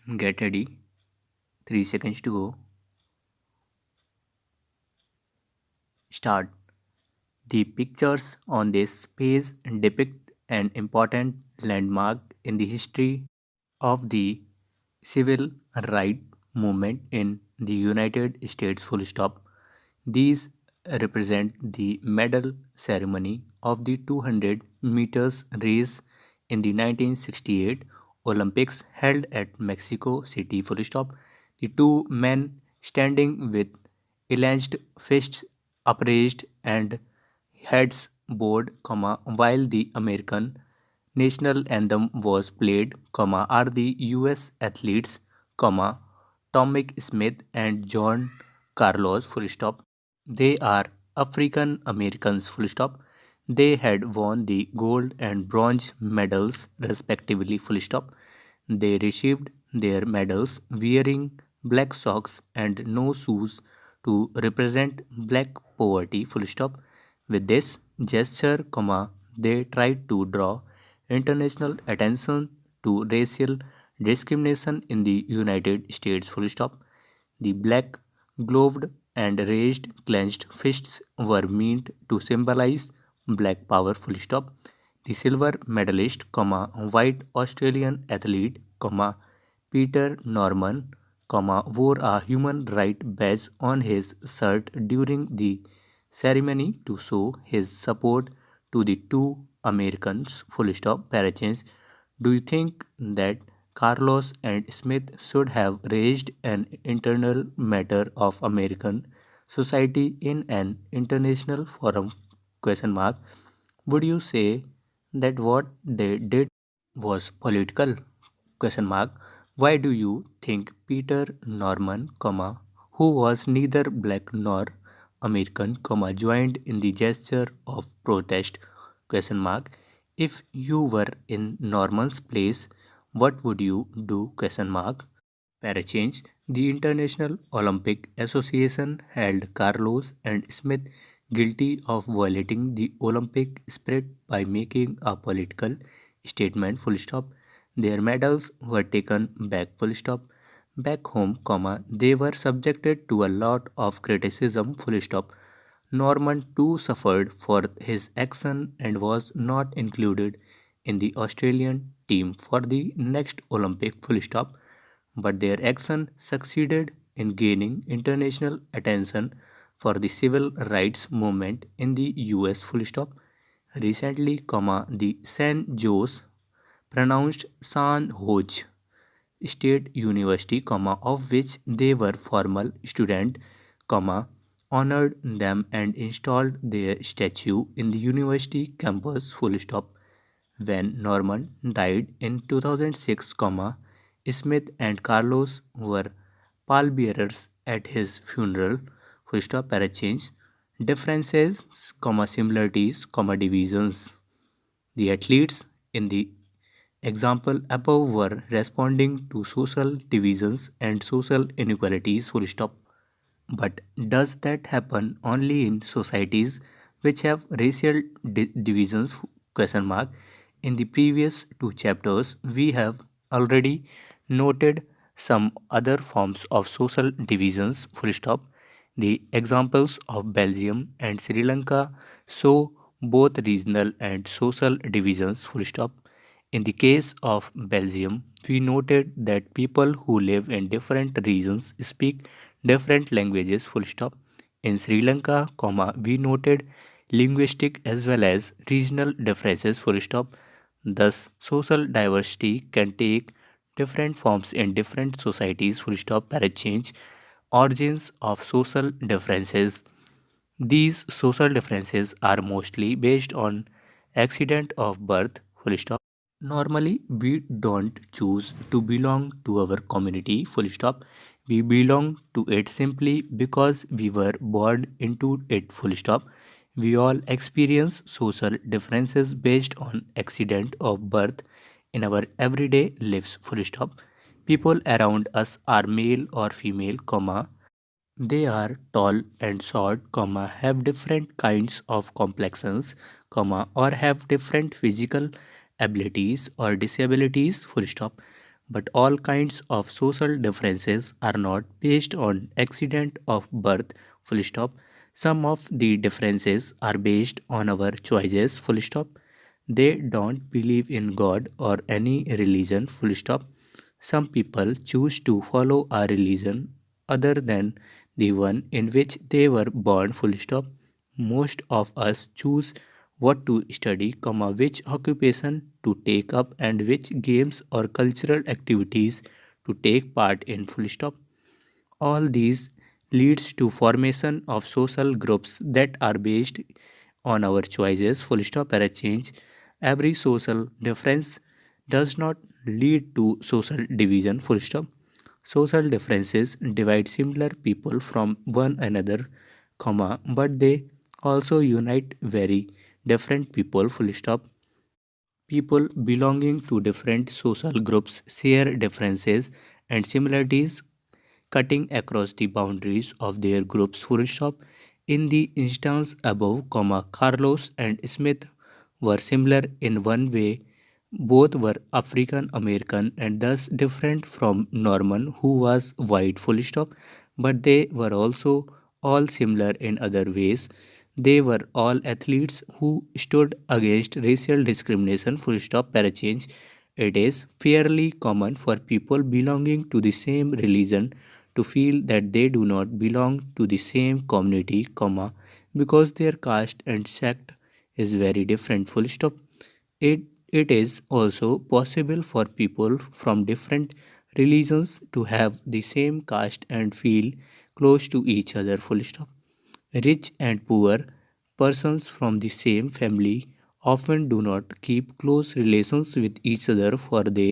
Get ready. 3 seconds to go. Start. The pictures on this page depict an important landmark in the history of the civil rights movement in the United States. Full stop. These represent the medal ceremony of the 200 meters race in the 1968 Olympics held at Mexico City. Full stop. The two men standing with clenched fists upraised and heads bowed, while the American national anthem was played, are the US athletes, Tomic Smith and John Carlos. Full stop. They are African Americans. Full stop. They had won the gold and bronze medals respectively. Full stop. They received their medals wearing black socks and no shoes to represent black poverty. Full stop. With this gesture, they tried to draw international attention to racial discrimination in the United States. Full stop. The black, gloved, and raised clenched fists were meant to symbolize black power. Full stop. The silver medalist, white Australian athlete, Peter Norman, wore a human right badge on his shirt during the ceremony to show his support to the two Americans. Full stop. Parachance. Do you think that Carlos and Smith should have raised an internal matter of American society in an international forum? Question mark. Would you say that what they did was political? Question mark. Why do you think Peter Norman, who was neither black nor American, joined in the gesture of protest? Question mark. If you were in Norman's place, what would you do? Question mark. Parachange. The International Olympic Association held Carlos and Smith guilty of violating the Olympic spirit by making a political statement. Full stop. Their medals were taken back. Full stop. Back home, they were subjected to a lot of criticism. Full stop. Norman too suffered for his action and was not included in the Australian team for the next Olympic. Full stop. But their action succeeded in gaining international attention for the civil rights movement in the US. Full stop. Recently, the San Jose, pronounced San Jose State University, of which they were former student, honored them and installed their statue in the university campus. Full stop. When Norman died in 2006, Smith and Carlos were pallbearers at his funeral. Full stop. Parachange. Differences, similarities, divisions. The athletes in the example above were responding to social divisions and social inequalities. Full stop. But does that happen only in societies which have racial divisions? Question mark. In the previous two chapters, we have already noted some other forms of social divisions. Full stop. The examples of Belgium and Sri Lanka show both regional and social divisions. Full stop. In the case of Belgium, we noted that people who live in different regions speak different languages. Full stop. In Sri Lanka, we noted linguistic as well as regional differences. Full stop. Thus, social diversity can take different forms in different societies. Full stop. Parachange. Origins of social differences. These social differences are mostly based on accident of birth. Full stop. Normally, we don't choose to belong to our community. Full stop. We belong to it simply because we were born into it. Full stop. We all experience social differences based on accident of birth in our everyday lives. Full stop. People around us are male or female, they are tall and short, have different kinds of complexions, or have different physical abilities or disabilities. Full stop. But all kinds of social differences are not based on accident of birth, full stop. Some of the differences are based on our choices, full stop. They don't believe in God or any religion, full stop. Some people choose to follow a religion other than the one in which they were born, full stop. Most of us choose what to study, comma, which occupation to take up, and which games or cultural activities to take part in, full stop. All these leads to formation of social groups that are based on our choices, full stop. Para change, every social difference does not lead to social division, full stop. Social differences divide similar people from one another, comma, but they also unite very different people, full stop. People belonging to different social groups share differences and similarities cutting across the boundaries of their groups, full stop. In the instance above, comma, Carlos and Smith were similar in one way. Both were African American and thus different from Norman, who was white, full stop. But they were also all similar in other ways. They were all athletes who stood against racial discrimination, full stop. Para change, it is fairly common for people belonging to the same religion to feel that they do not belong to the same community, comma, because their caste and sect is very different, full stop. It is also possible for people from different religions to have the same caste and feel close to each other, full stop. Rich and poor persons from the same family often do not keep close relations with each other for they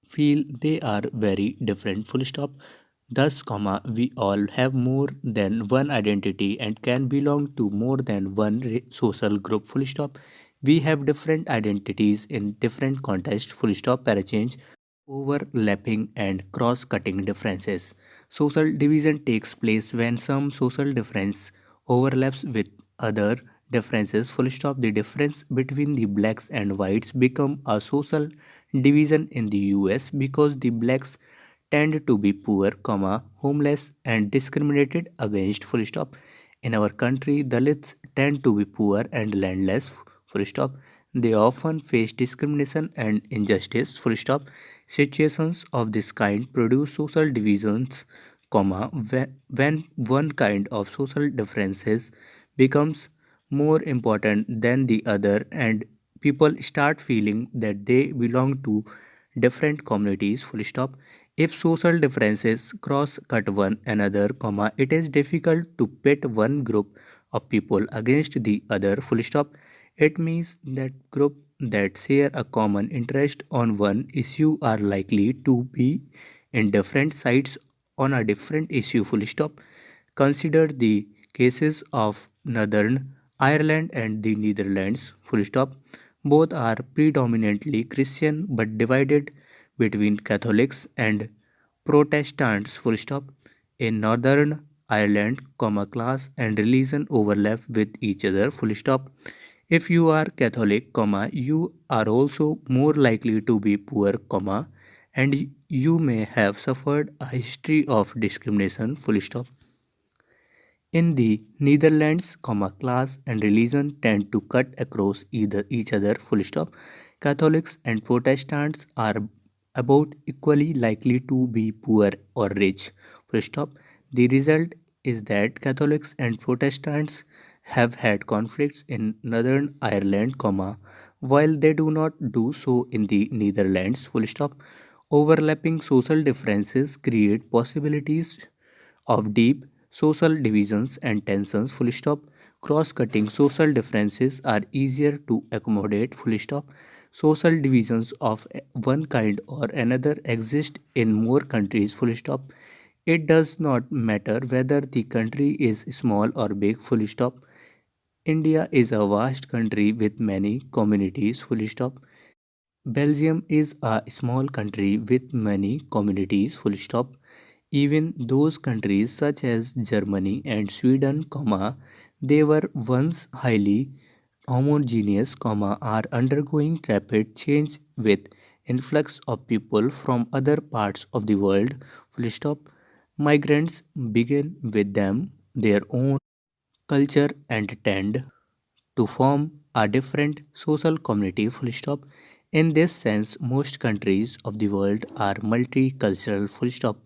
feel they are very different, full stop. Thus, comma, we all have more than one identity and can belong to more than one social group, full stop. We have different identities in different contexts, full stop. Para change, overlapping and cross-cutting differences. Social division takes place when some social difference overlaps with other differences, full stop. The difference between the blacks and whites become a social division in the US because the blacks tend to be poor, comma, homeless and discriminated against, full stop. In our country, Dalits tend to be poor and landless, full stop. They often face discrimination and injustice, full stop. Situations of this kind produce social divisions, comma, when one kind of social differences becomes more important than the other and people start feeling that they belong to different communities, full stop. If social differences cross cut one another, comma, it is difficult to pit one group of people against the other, full stop. It means that group that share a common interest on one issue are likely to be in different sides on a different issue, full stop. Consider the cases of Northern Ireland and the Netherlands, full stop. Both are predominantly Christian but divided between Catholics and Protestants, full stop. In Northern Ireland, comma, class and religion overlap with each other, full stop. If you are Catholic, comma, you are also more likely to be poor, comma, and you may have suffered a history of discrimination, full stop. In the Netherlands, comma, class and religion tend to cut across either each other, full stop. Catholics and Protestants are about equally likely to be poor or rich, full stop. The result is that Catholics and Protestants have had conflicts in Northern Ireland, comma, while they do not do so in the Netherlands, full stop. Overlapping social differences create possibilities of deep social divisions and tensions, full stop. Cross-cutting social differences are easier to accommodate, full stop. Social divisions of one kind or another exist in more countries, full stop. It does not matter whether the country is small or big, full stop. India is a vast country with many communities, full stop. Belgium is a small country with many communities, full stop. Even those countries such as Germany and Sweden, comma, they were once highly homogeneous, comma, are undergoing rapid change with influx of people from other parts of the world, full stop. Migrants begin with them their own culture and tend to form a different social community, full stop. In this sense, most countries of the world are multicultural, full stop.